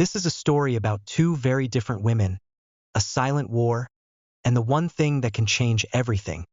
This is a story about two very different women, a silent war, and the one thing that can change everything,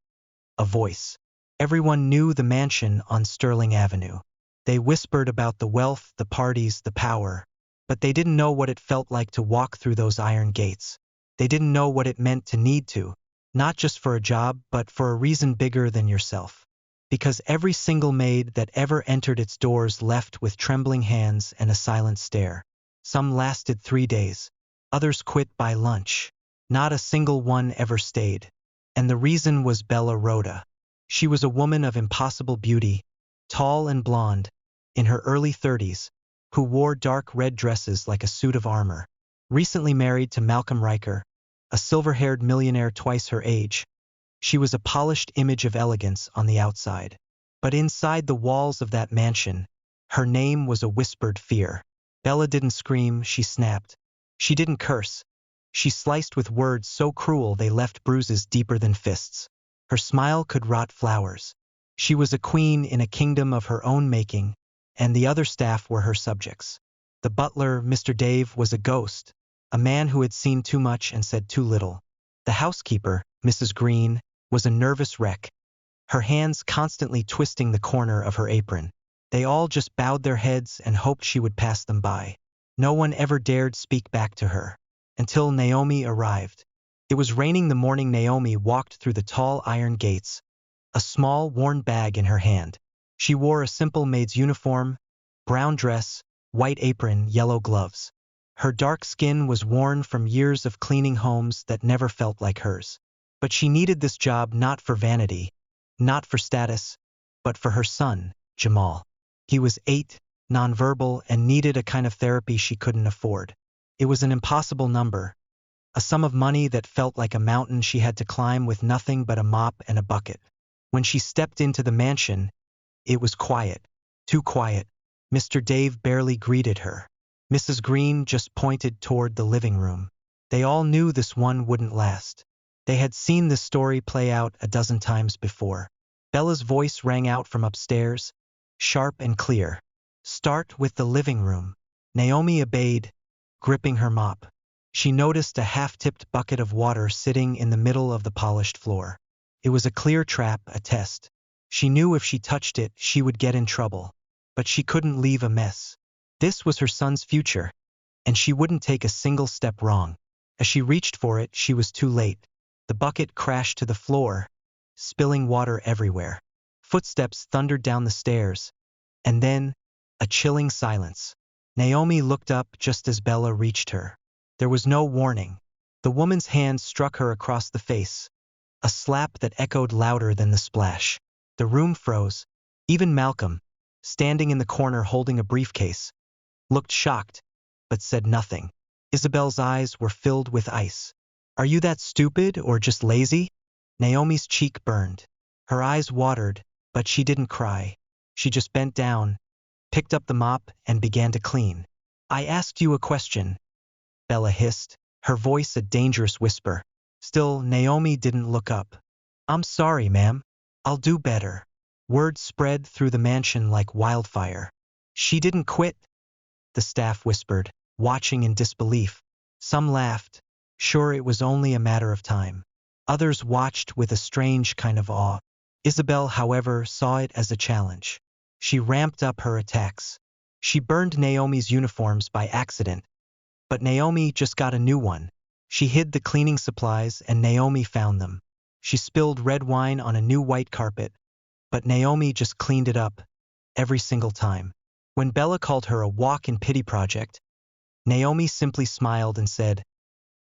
a voice. Everyone knew the mansion on Sterling Avenue. They whispered about the wealth, the parties, the power, but they didn't know what it felt like to walk through those iron gates. They didn't know what it meant to need to, not just for a job, but for a reason bigger than yourself. Because every single maid that ever entered its doors left with trembling hands and a silent stare. Some lasted 3 days. Others quit by lunch. Not a single one ever stayed. And the reason was Bella Rhoda. She was a woman of impossible beauty, tall and blonde, in her early 30s, who wore dark red dresses like a suit of armor. Recently married to Malcolm Riker, a silver-haired millionaire twice her age. She was a polished image of elegance on the outside. But inside the walls of that mansion, her name was a whispered fear. Bella didn't scream, she snapped. She didn't curse. She sliced with words so cruel they left bruises deeper than fists. Her smile could rot flowers. She was a queen in a kingdom of her own making, and the other staff were her subjects. The butler, Mr. Dave, was a ghost, a man who had seen too much and said too little. The housekeeper, Mrs. Green, was a nervous wreck, her hands constantly twisting the corner of her apron. They all just bowed their heads and hoped she would pass them by. No one ever dared speak back to her. Until Naomi arrived. It was raining the morning Naomi walked through the tall iron gates, a small, worn bag in her hand. She wore a simple maid's uniform, brown dress, white apron, yellow gloves. Her dark skin was worn from years of cleaning homes that never felt like hers. But she needed this job not for vanity, not for status, but for her son, Jamal. He was 8, nonverbal, and needed a kind of therapy she couldn't afford. It was an impossible number, a sum of money that felt like a mountain she had to climb with nothing but a mop and a bucket. When she stepped into the mansion, it was quiet, too quiet. Mr. Dave barely greeted her. Mrs. Green just pointed toward the living room. They all knew this one wouldn't last. They had seen this story play out a dozen times before. Bella's voice rang out from upstairs, sharp and clear. "Start with the living room." Naomi obeyed, gripping her mop. She noticed a half-tipped bucket of water sitting in the middle of the polished floor. It was a clear trap, a test. She knew if she touched it, she would get in trouble. But she couldn't leave a mess. This was her son's future, and she wouldn't take a single step wrong. As she reached for it, she was too late. The bucket crashed to the floor, spilling water everywhere. Footsteps thundered down the stairs, and then, a chilling silence. Naomi looked up just as Bella reached her. There was no warning. The woman's hand struck her across the face, a slap that echoed louder than the splash. The room froze. Even Malcolm, standing in the corner holding a briefcase, looked shocked, but said nothing. Isabel's eyes were filled with ice. "Are you that stupid or just lazy?" Naomi's cheek burned. Her eyes watered, but she didn't cry. She just bent down, picked up the mop, and began to clean. "I asked you a question," Bella hissed, her voice a dangerous whisper. Still, Naomi didn't look up. "I'm sorry, ma'am. I'll do better." Word spread through the mansion like wildfire. "She didn't quit," the staff whispered, watching in disbelief. Some laughed, sure it was only a matter of time. Others watched with a strange kind of awe. Isabel, however, saw it as a challenge. She ramped up her attacks. She burned Naomi's uniforms by accident, but Naomi just got a new one. She hid the cleaning supplies and Naomi found them. She spilled red wine on a new white carpet, but Naomi just cleaned it up, every single time. When Bella called her a walk-in-pity project, Naomi simply smiled and said,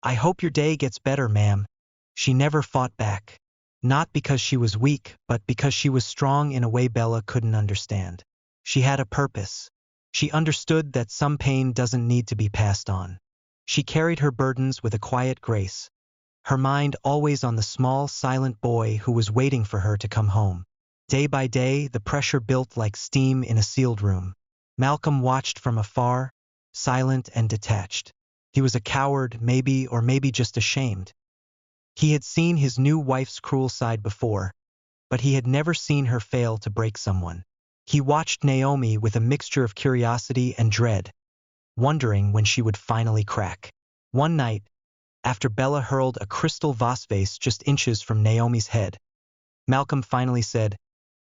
"I hope your day gets better, ma'am." She never fought back. Not because she was weak, but because she was strong in a way Bella couldn't understand. She had a purpose. She understood that some pain doesn't need to be passed on. She carried her burdens with a quiet grace, her mind always on the small, silent boy who was waiting for her to come home. Day by day, the pressure built like steam in a sealed room. Malcolm watched from afar, silent and detached. He was a coward, maybe, or maybe just ashamed. He had seen his new wife's cruel side before, but he had never seen her fail to break someone. He watched Naomi with a mixture of curiosity and dread. wondering when she would finally crack. One night, after Bella hurled a crystal vase just inches from Naomi's head, Malcolm finally said,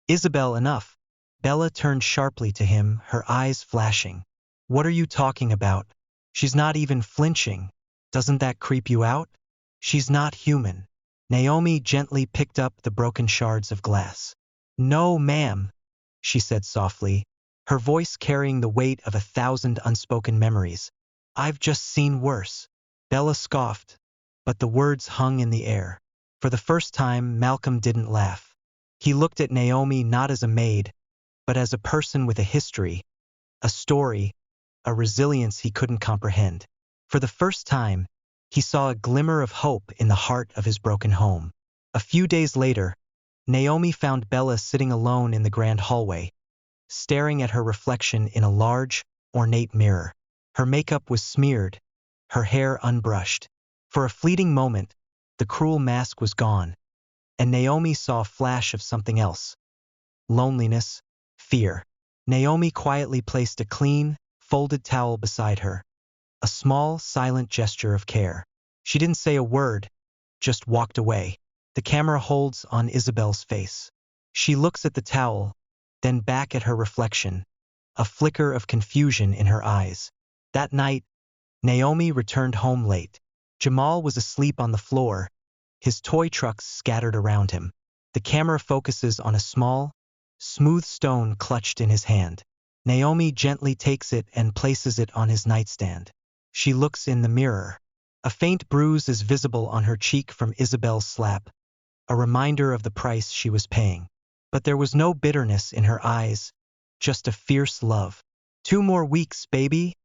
"Isabel, enough." Bella turned sharply to him, her eyes flashing. "What are you talking about? She's not even flinching. Doesn't that creep you out? She's not human." Naomi gently picked up the broken shards of glass. "No, ma'am," she said softly, her voice carrying the weight of 1,000 unspoken memories. "I've just seen worse." Bella scoffed, but the words hung in the air. For the first time, Malcolm didn't laugh. He looked at Naomi not as a maid, but as a person with a history, a story, a resilience he couldn't comprehend. For the first time, he saw a glimmer of hope in the heart of his broken home. A few days later, Naomi found Bella sitting alone in the grand hallway, staring at her reflection in a large, ornate mirror. Her makeup was smeared, her hair unbrushed. For a fleeting moment, the cruel mask was gone, and Naomi saw a flash of something else. Loneliness, fear. Naomi quietly placed a clean, folded towel beside her, a small, silent gesture of care. She didn't say a word, just walked away. The camera holds on Isabel's face. She looks at the towel, then back at her reflection, a flicker of confusion in her eyes. That night, Naomi returned home late. Jamal was asleep on the floor, his toy trucks scattered around him. The camera focuses on a small, smooth stone clutched in his hand. Naomi gently takes it and places it on his nightstand. She looks in the mirror. A faint bruise is visible on her cheek from Isabel's slap, a reminder of the price she was paying. But there was no bitterness in her eyes, just a fierce love. "2 more weeks, baby,"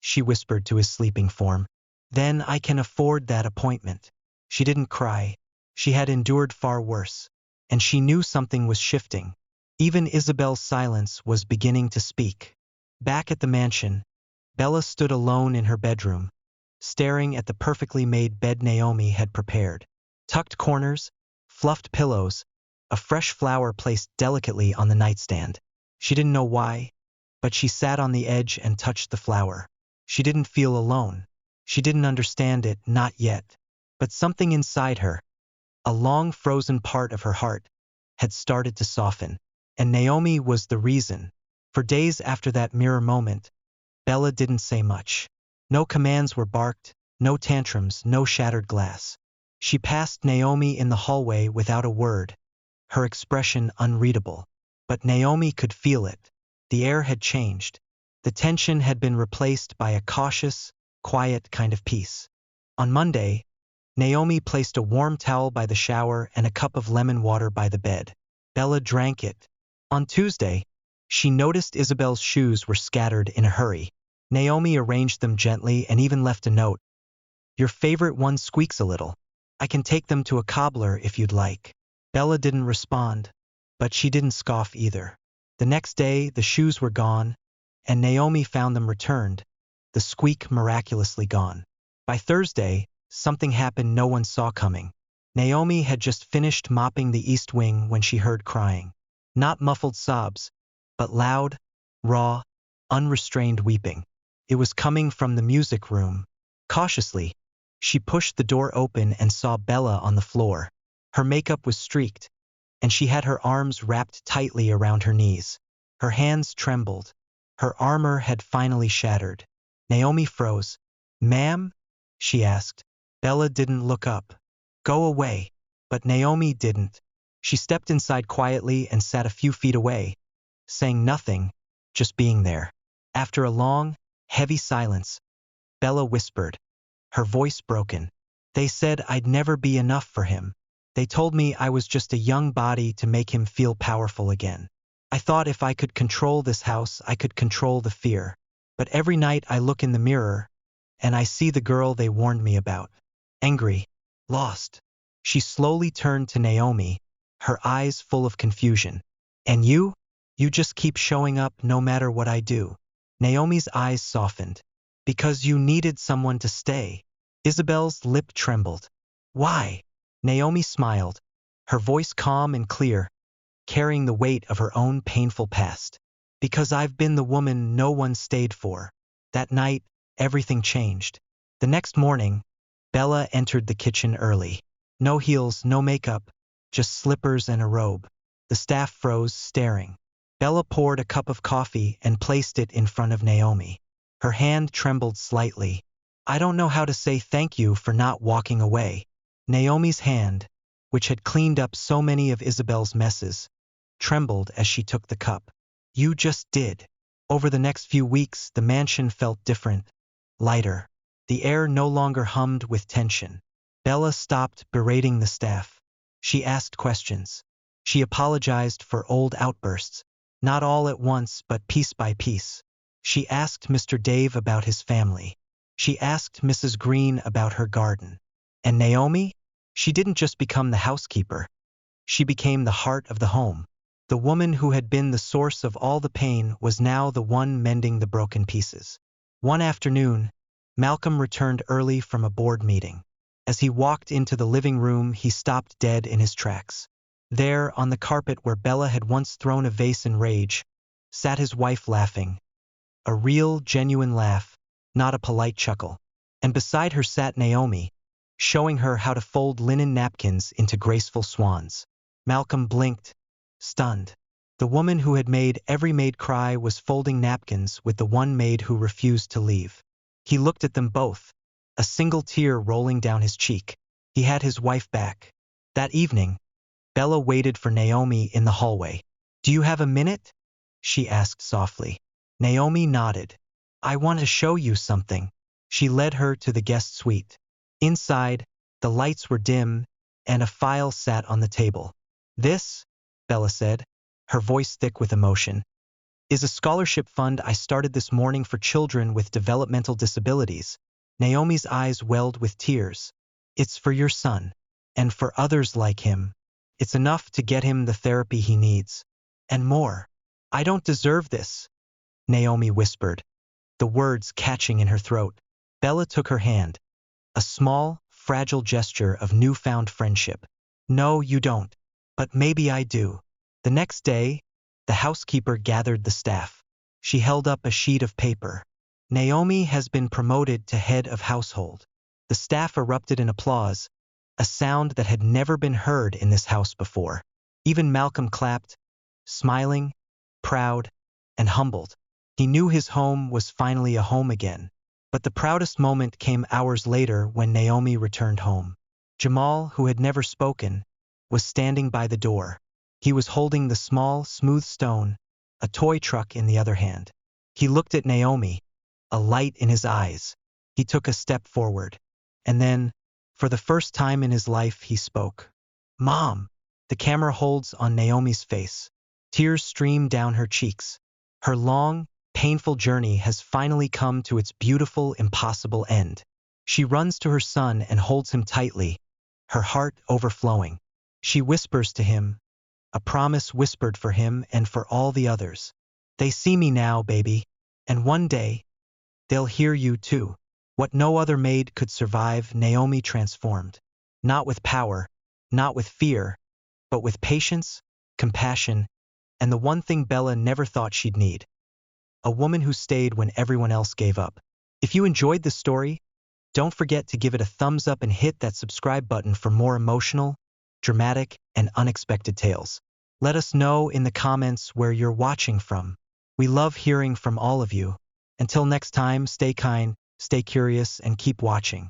she whispered to his sleeping form. "Then I can afford that appointment." She didn't cry. She had endured far worse, and she knew something was shifting. Even Isabel's silence was beginning to speak. Back at the mansion, Bella stood alone in her bedroom, staring at the perfectly made bed Naomi had prepared. Tucked corners, fluffed pillows, a fresh flower placed delicately on the nightstand. She didn't know why, but she sat on the edge and touched the flower. She didn't feel alone. She didn't understand it, not yet. But something inside her, a long frozen part of her heart, had started to soften. And Naomi was the reason. For days after that mirror moment, Bella didn't say much. No commands were barked, no tantrums, no shattered glass. She passed Naomi in the hallway without a word, her expression unreadable. But Naomi could feel it. The air had changed. The tension had been replaced by a cautious, quiet kind of peace. On Monday, Naomi placed a warm towel by the shower and a cup of lemon water by the bed. Bella drank it. On Tuesday, she noticed Isabel's shoes were scattered in a hurry. Naomi arranged them gently and even left a note. "Your favorite one squeaks a little. I can take them to a cobbler if you'd like." Bella didn't respond, but she didn't scoff either. The next day, the shoes were gone, and Naomi found them returned, the squeak miraculously gone. By Thursday, something happened no one saw coming. Naomi had just finished mopping the east wing when she heard crying. Not muffled sobs, but loud, raw, unrestrained weeping. It was coming from the music room. Cautiously, she pushed the door open and saw Bella on the floor. Her makeup was streaked, and she had her arms wrapped tightly around her knees. Her hands trembled. Her armor had finally shattered. Naomi froze. "Ma'am?" she asked. Bella didn't look up. "Go away." But Naomi didn't. She stepped inside quietly and sat a few feet away, saying nothing, just being there. After a long, heavy silence, Bella whispered, her voice broken. "They said I'd never be enough for him. They told me I was just a young body to make him feel powerful again. I thought if I could control this house, I could control the fear. But every night I look in the mirror, and I see the girl they warned me about. Angry, lost." She slowly turned to Naomi, her eyes full of confusion. "And you? You just keep showing up no matter what I do." Naomi's eyes softened. "Because you needed someone to stay." Isabel's lip trembled. "Why?" Naomi smiled, her voice calm and clear, carrying the weight of her own painful past. "Because I've been the woman no one stayed for. That night, everything changed. The next morning, Bella entered the kitchen early. No heels, no makeup, just slippers and a robe. The staff froze, staring. Bella poured a cup of coffee and placed it in front of Naomi. Her hand trembled slightly. I don't know how to say thank you for not walking away. Naomi's hand, which had cleaned up so many of Isabel's messes, trembled as she took the cup. You just did. Over the next few weeks, the mansion felt different, lighter. The air no longer hummed with tension. Bella stopped berating the staff. She asked questions. She apologized for old outbursts, not all at once but piece by piece. She asked Mr. Dave about his family. She asked Mrs. Green about her garden. And Naomi? She didn't just become the housekeeper. She became the heart of the home. The woman who had been the source of all the pain was now the one mending the broken pieces. One afternoon, Malcolm returned early from a board meeting. As he walked into the living room, he stopped dead in his tracks. There, on the carpet where Bella had once thrown a vase in rage, sat his wife laughing. A real, genuine laugh, not a polite chuckle. And beside her sat Naomi, showing her how to fold linen napkins into graceful swans. Malcolm blinked, stunned. The woman who had made every maid cry was folding napkins with the one maid who refused to leave. He looked at them both, a single tear rolling down his cheek. He had his wife back. That evening, Bella waited for Naomi in the hallway. Do you have a minute? She asked softly. Naomi nodded. I want to show you something. She led her to the guest suite. Inside, the lights were dim, and a file sat on the table. This, Bella said, her voice thick with emotion, is a scholarship fund I started this morning for children with developmental disabilities. Naomi's eyes welled with tears. It's for your son, and for others like him. It's enough to get him the therapy he needs. And more. I don't deserve this, Naomi whispered, the words catching in her throat. Bella took her hand, a small, fragile gesture of newfound friendship. No, you don't. But maybe I do. The next day, the housekeeper gathered the staff. She held up a sheet of paper. Naomi has been promoted to head of household. The staff erupted in applause, a sound that had never been heard in this house before. Even Malcolm clapped, smiling, proud, and humbled. He knew his home was finally a home again. But the proudest moment came hours later when Naomi returned home. Jamal, who had never spoken, was standing by the door. He was holding the small, smooth stone, a toy truck in the other hand. He looked at Naomi, a light in his eyes. He took a step forward. And then, for the first time in his life, he spoke. Mom! The camera holds on Naomi's face. Tears stream down her cheeks. Her long, painful journey has finally come to its beautiful, impossible end. She runs to her son and holds him tightly, her heart overflowing. She whispers to him, a promise whispered for him and for all the others. They see me now, baby, and one day, they'll hear you too. What no other maid could survive, Naomi transformed. Not with power, not with fear, but with patience, compassion, and the one thing Bella never thought she'd need. A woman who stayed when everyone else gave up. If you enjoyed this story, don't forget to give it a thumbs up and hit that subscribe button for more emotional, dramatic, and unexpected tales. Let us know in the comments where you're watching from. We love hearing from all of you. Until next time, stay kind, stay curious, and keep watching.